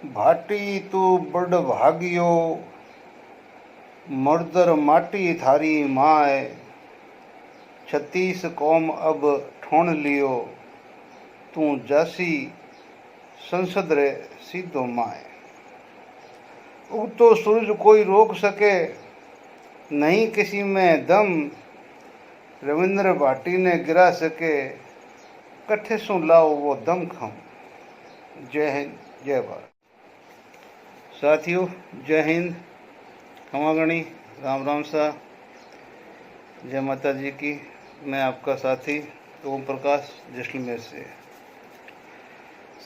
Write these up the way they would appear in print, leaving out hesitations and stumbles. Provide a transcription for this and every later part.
भाटी तू बड़ भागियो, मर्दर माटी थारी माय। 36 कौम अब ठोन लियो, तू जासी संसद रे सीधो माय। उगतो सूरज कोई रोक सके, नहीं किसी में दम। रविंद्र भाटी ने गिरा सके, कट्ठे सु लाओ वो दम खम। जय हिंद, जय भारत। साथियों, जय हिंद, खमागणी, राम राम सा, जय माता जी की। मैं आपका साथी ओम प्रकाश जैसलमेर से।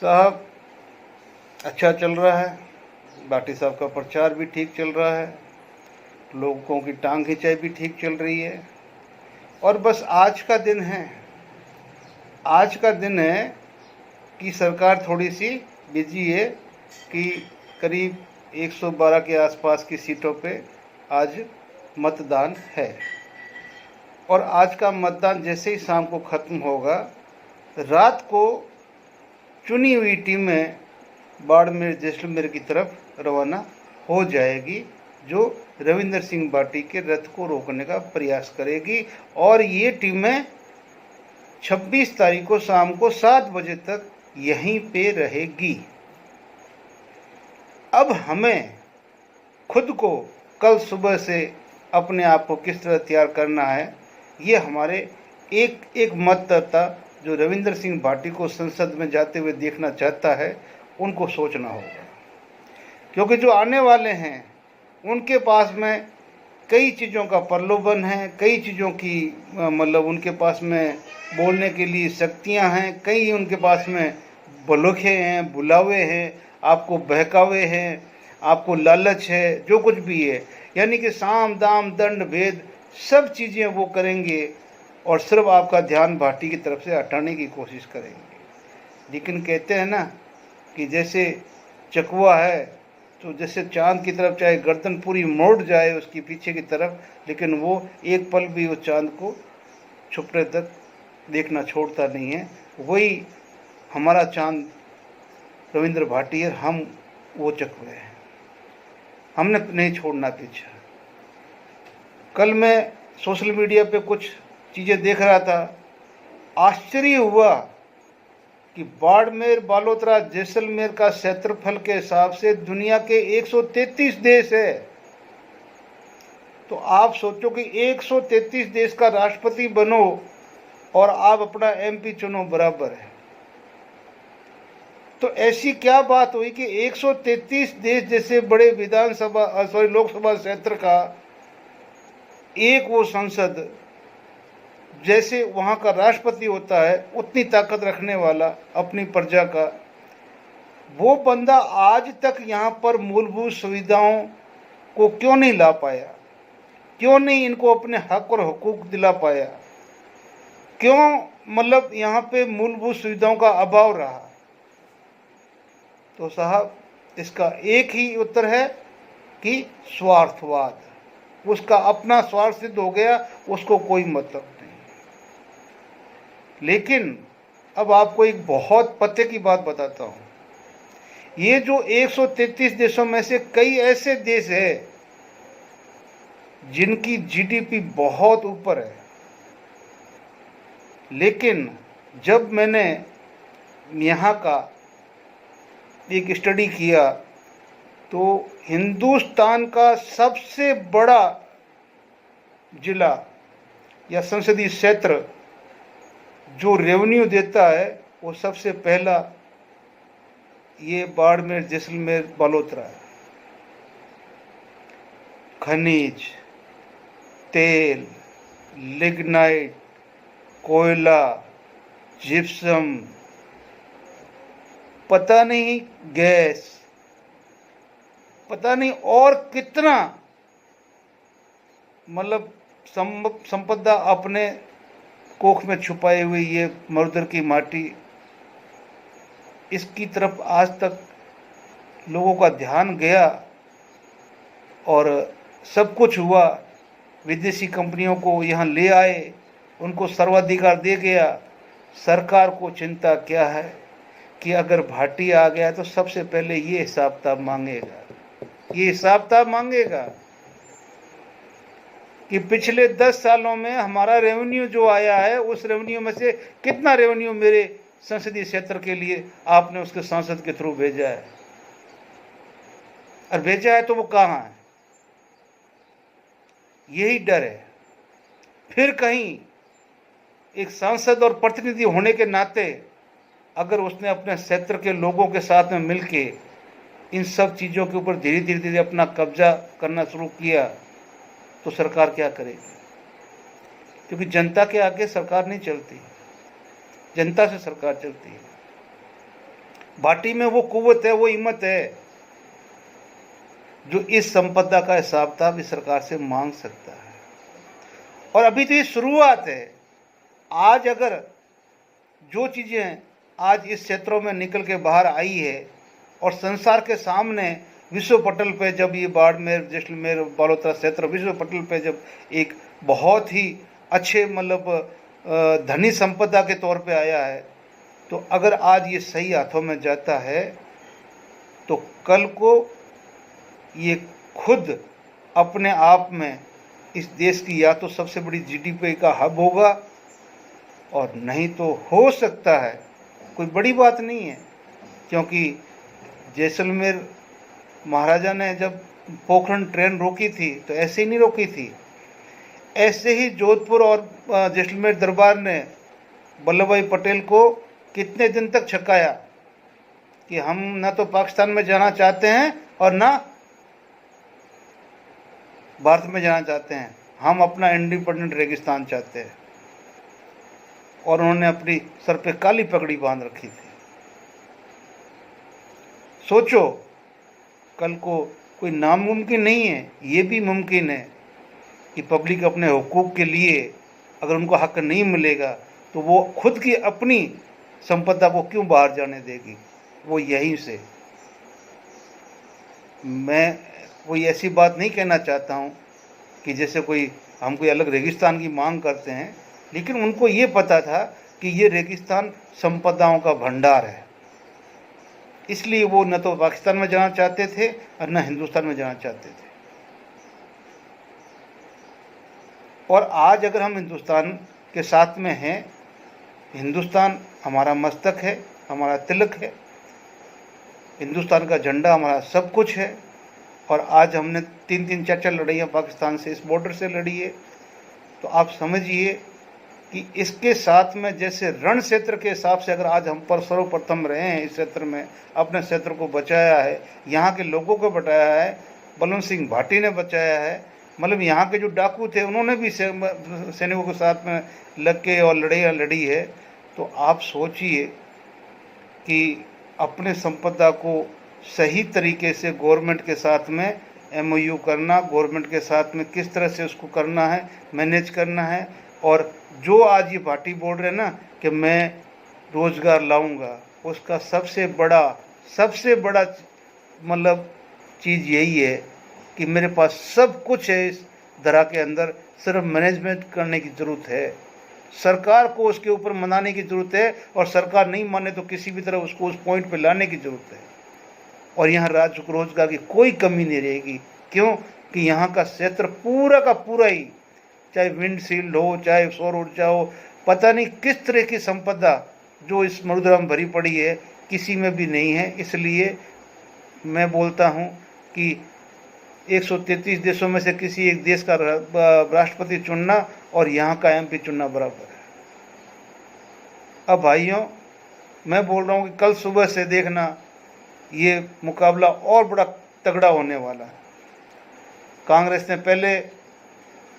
साहब, अच्छा चल रहा है, भाटी साहब का प्रचार भी ठीक चल रहा है, लोगों की टांग खिंचाई भी ठीक चल रही है। और बस आज का दिन है कि सरकार थोड़ी सी बिजी है कि करीब 112 के आसपास की सीटों पे आज मतदान है। और आज का मतदान जैसे ही शाम को ख़त्म होगा, रात को चुनी हुई टीमें बाड़मेर जैसलमेर की तरफ रवाना हो जाएगी, जो रविंदर सिंह भाटी के रथ को रोकने का प्रयास करेगी। और ये टीमें 26 तारीख को शाम को 7 बजे तक यहीं पे रहेगी। अब हमें खुद को कल सुबह से अपने आप को किस तरह तैयार करना है, ये हमारे एक मतदाता जो रविंदर सिंह भाटी को संसद में जाते हुए देखना चाहता है, उनको सोचना होगा। क्योंकि जो आने वाले हैं उनके पास में कई चीज़ों का प्रलोभन है, कई चीज़ों की मतलब उनके पास में बोलने के लिए शक्तियां हैं, कई उनके पास में बलोखे हैं, बुलावे हैं, आपको बहकावे हैं, आपको लालच है, जो कुछ भी है, यानी कि साम दाम दंड भेद सब चीज़ें वो करेंगे और सिर्फ आपका ध्यान भाटी की तरफ से हटाने की कोशिश करेंगे। लेकिन कहते हैं ना कि जैसे चकवा है तो जैसे चांद की तरफ चाहे गर्दन पूरी मोड़ जाए उसकी पीछे की तरफ, लेकिन वो एक पल भी उस चांद को छुपने तक देखना छोड़ता नहीं है। वही हमारा चांद रविंद्र भाटी है, हम वो चकवे हैं, हमने नहीं छोड़ना पीछा। कल मैं सोशल मीडिया पे कुछ चीज़ें देख रहा था, आश्चर्य हुआ कि बाड़मेर बालोतरा जैसलमेर का क्षेत्रफल के हिसाब से दुनिया के 133 देश है। तो आप सोचो कि 133 देश का राष्ट्रपति बनो और आप अपना एमपी चुनो, बराबर है। तो ऐसी क्या बात हुई कि 133 देश जैसे बड़े लोकसभा क्षेत्र का एक वो संसद, जैसे वहाँ का राष्ट्रपति होता है उतनी ताकत रखने वाला अपनी प्रजा का, वो बंदा आज तक यहाँ पर मूलभूत सुविधाओं को क्यों नहीं ला पाया? क्यों नहीं इनको अपने हक और हुकूक दिला पाया? क्यों मतलब यहाँ पे मूलभूत सुविधाओं का अभाव रहा? तो साहब, इसका एक ही उत्तर है कि स्वार्थवाद। उसका अपना स्वार्थ सिद्ध हो गया, उसको कोई मतलब नहीं। लेकिन अब आपको एक बहुत पते की बात बताता हूँ। ये जो 133 देशों में से कई ऐसे देश है जिनकी जीडीपी बहुत ऊपर है, लेकिन जब मैंने यहाँ का एक स्टडी किया तो हिंदुस्तान का सबसे बड़ा जिला या संसदीय क्षेत्र जो रेवेन्यू देता है, वो सबसे पहला ये बाड़मेर जैसलमेर बालोतरा है। खनिज, तेल, लिग्नाइट, कोयला, जिप्सम, पता नहीं गैस, पता नहीं और कितना मतलब संपदा अपने कोख में छुपाए हुए ये मरुदर की माटी, इसकी तरफ आज तक लोगों का ध्यान गया और सब कुछ हुआ। विदेशी कंपनियों को यहाँ ले आए, उनको सर्वाधिकार दे गया। सरकार को चिंता क्या है? कि अगर भाटी आ गया तो सबसे पहले ये हिसाब किताब मांगेगा, ये हिसाब किताब मांगेगा कि पिछले 10 सालों में हमारा रेवेन्यू जो आया है, उस रेवेन्यू में से कितना रेवेन्यू मेरे संसदीय क्षेत्र के लिए आपने उसके सांसद के थ्रू भेजा है, और भेजा है तो वो कहाँ है। यही डर है। फिर कहीं एक सांसद और प्रतिनिधि होने के नाते अगर उसने अपने क्षेत्र के लोगों के साथ में मिलके इन सब चीज़ों के ऊपर धीरे धीरे धीरे अपना कब्जा करना शुरू किया तो सरकार क्या करेगी? क्योंकि जनता के आगे सरकार नहीं चलती, जनता से सरकार चलती है। भाटी में वो कुव्वत है, वो हिम्मत है जो इस संपदा का हिसाब किताब इस सरकार से मांग सकता है। और अभी तो ये शुरुआत है। आज अगर जो चीज़ें आज इस क्षेत्रों में निकल के बाहर आई है और संसार के सामने विश्व पटल पे जब ये बाड़मेर, जैसलमेर, बालोतरा क्षेत्र विश्व पटल पे जब एक बहुत ही अच्छे मतलब धनी संपदा के तौर पे आया है, तो अगर आज ये सही हाथों में जाता है तो कल को ये खुद अपने आप में इस देश की या तो सबसे बड़ी जीडीपी का हब होगा, और नहीं तो हो सकता है, कोई बड़ी बात नहीं है, क्योंकि जैसलमेर महाराजा ने जब पोखरण ट्रेन रोकी थी तो ऐसे ही नहीं रोकी थी। ऐसे ही जोधपुर और जैसलमेर दरबार ने वल्लभ भाई पटेल को कितने दिन तक छकाया कि हम ना तो पाकिस्तान में जाना चाहते हैं और ना भारत में जाना चाहते हैं, हम अपना इंडिपेंडेंट रेगिस्तान चाहते हैं। और उन्होंने अपनी सर पे काली पगड़ी बांध रखी थी। सोचो, कल को कोई नामुमकिन नहीं है, ये भी मुमकिन है कि पब्लिक अपने हुकूक के लिए अगर उनको हक नहीं मिलेगा तो वो खुद की अपनी संपदा को क्यों बाहर जाने देगी, वो यहीं से। मैं कोई ऐसी बात नहीं कहना चाहता हूँ कि जैसे हम कोई अलग रेगिस्तान की मांग करते हैं, लेकिन उनको ये पता था कि ये रेगिस्तान संपदाओं का भंडार है, इसलिए वो न तो पाकिस्तान में जाना चाहते थे और न हिंदुस्तान में जाना चाहते थे। और आज अगर हम हिंदुस्तान के साथ में हैं, हिंदुस्तान हमारा मस्तक है, हमारा तिलक है, हिंदुस्तान का झंडा हमारा सब कुछ है। और आज हमने 3-3 4-4 लड़ाइयाँ पाकिस्तान से इस बॉर्डर से लड़ी है, तो आप समझिए कि इसके साथ में जैसे रण क्षेत्र के हिसाब से अगर आज हम पर सर्वप्रथम रहे हैं, इस क्षेत्र में अपने क्षेत्र को बचाया है, यहाँ के लोगों को बचाया है, बलवंत सिंह भाटी ने बचाया है, मतलब यहाँ के जो डाकू थे उन्होंने भी सैनिकों के साथ में लग के और लड़ाइयाँ लड़ी है। तो आप सोचिए कि अपने संपदा को सही तरीके से गवर्नमेंट के साथ में MOU करना, गवर्नमेंट के साथ में किस तरह से उसको करना है, मैनेज करना है। और जो आज ये पार्टी बोल रहे हैं ना कि मैं रोज़गार लाऊंगा, उसका सबसे बड़ा मतलब चीज़ यही है कि मेरे पास सब कुछ है इस धरा के अंदर, सिर्फ मैनेजमेंट करने की ज़रूरत है। सरकार को उसके ऊपर मनाने की ज़रूरत है, और सरकार नहीं माने तो किसी भी तरह उसको उस पॉइंट पे लाने की ज़रूरत है। और यहाँ रोजगार की कोई कमी नहीं रहेगी। क्यों कि यहाँ का क्षेत्र पूरा का पूरा ही, चाहे विंडशील्ड हो, चाहे सौर ऊर्जा हो, पता नहीं किस तरह की संपदा जो इस मरुधरा में भरी पड़ी है, किसी में भी नहीं है। इसलिए मैं बोलता हूँ कि 133 देशों में से किसी एक देश का राष्ट्रपति चुनना और यहाँ का MP चुनना बराबर है। अब भाइयों, मैं बोल रहा हूँ कि कल सुबह से देखना, ये मुकाबला और बड़ा तगड़ा होने वाला है। कांग्रेस ने पहले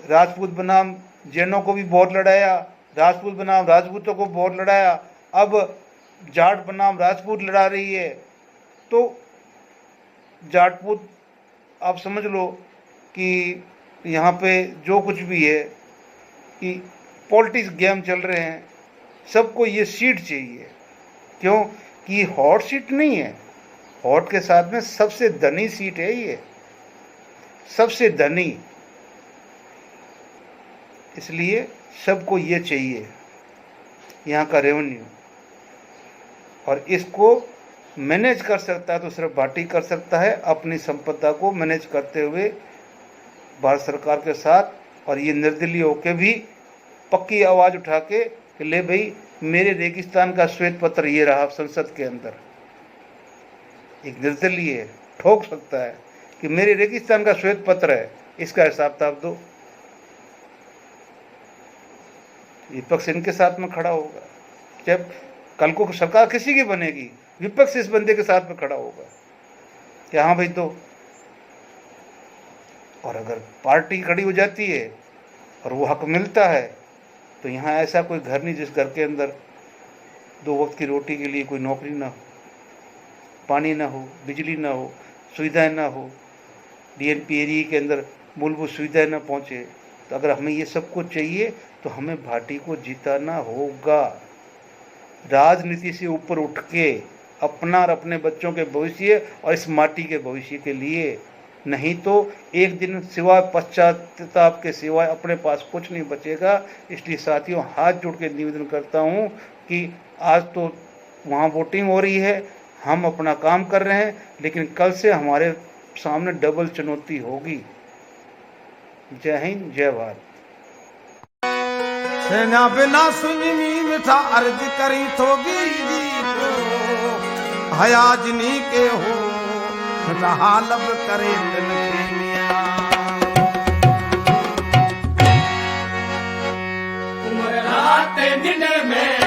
राजपूत बनाम जैनों को भी बहुत लड़ाया, राजपूत बनाम राजपूतों को बहुत लड़ाया, अब जाट बनाम राजपूत लड़ा रही है। तो जाटपूत आप समझ लो कि यहाँ पे जो कुछ भी है कि पॉलिटिक्स गेम चल रहे हैं, सबको ये सीट चाहिए। क्यों कि हॉट सीट नहीं है, हॉट के साथ में सबसे धनी सीट है, ये सबसे धनी, इसलिए सबको ये चाहिए यहाँ का रेवेन्यू। और इसको मैनेज कर सकता है तो सिर्फ भाटी कर सकता है, अपनी संपदा को मैनेज करते हुए भारत सरकार के साथ। और ये निर्दलीय होके भी पक्की आवाज़ उठा के कि ले भाई मेरे रेगिस्तान का श्वेत पत्र ये रहा संसद के अंदर, एक निर्दलीय ठोक सकता है कि मेरे रेगिस्तान का श्वेत पत्र है, इसका हिसाब किताब दो। विपक्ष इनके साथ में खड़ा होगा। जब कल को सरकार किसी की बनेगी, विपक्ष इस बंदे के साथ में खड़ा होगा कि हाँ भाई दो। और अगर पार्टी खड़ी हो जाती है और वो हक मिलता है तो यहाँ ऐसा कोई घर नहीं जिस घर के अंदर 2 वक्त की रोटी के लिए कोई नौकरी ना हो, पानी ना हो, बिजली ना हो, सुविधाएं ना हो, डीएनपी एरिया के अंदर मूलभूत सुविधाएं ना पहुँचे। तो अगर हमें ये सब कुछ चाहिए तो हमें भाटी को जिताना होगा, राजनीति से ऊपर उठ के, अपना और अपने बच्चों के भविष्य और इस माटी के भविष्य के लिए। नहीं तो एक दिन सिवाय पश्चाताप के सिवाय अपने पास कुछ नहीं बचेगा। इसलिए साथियों, हाथ जोड़ के निवेदन करता हूँ कि आज तो वहाँ वोटिंग हो रही है, हम अपना काम कर रहे हैं, लेकिन कल से हमारे सामने डबल चुनौती होगी। जय हिंद, जय भारत। सेना बिना सुनी मिठा अर्ज करी थोगी जी को हयाजनी के हो रहा लब करे दिन के मिया उम्र रात निंद में